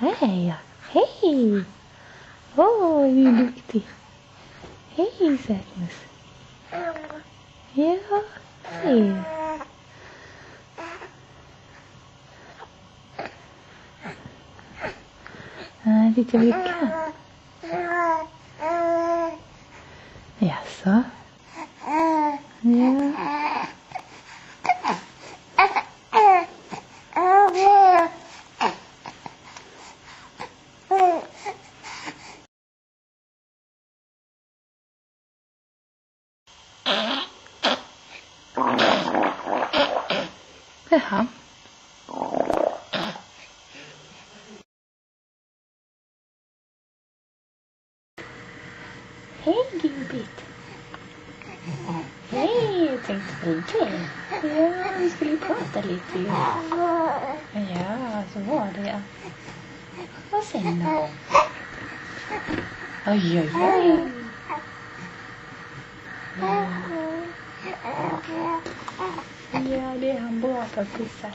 Här ja. Hej! Åh, du är duktig. Hej, sötmus. Ja, hej. Lite lycka. Jaså? Ja. Jaha. Hej gubbigt. Hej, jag tänkte på dig. Ja, vi skulle prata lite ju. Ja, så var det. Vad sen då? Oj, oj, oj. Ja, det är han bra på att pussa.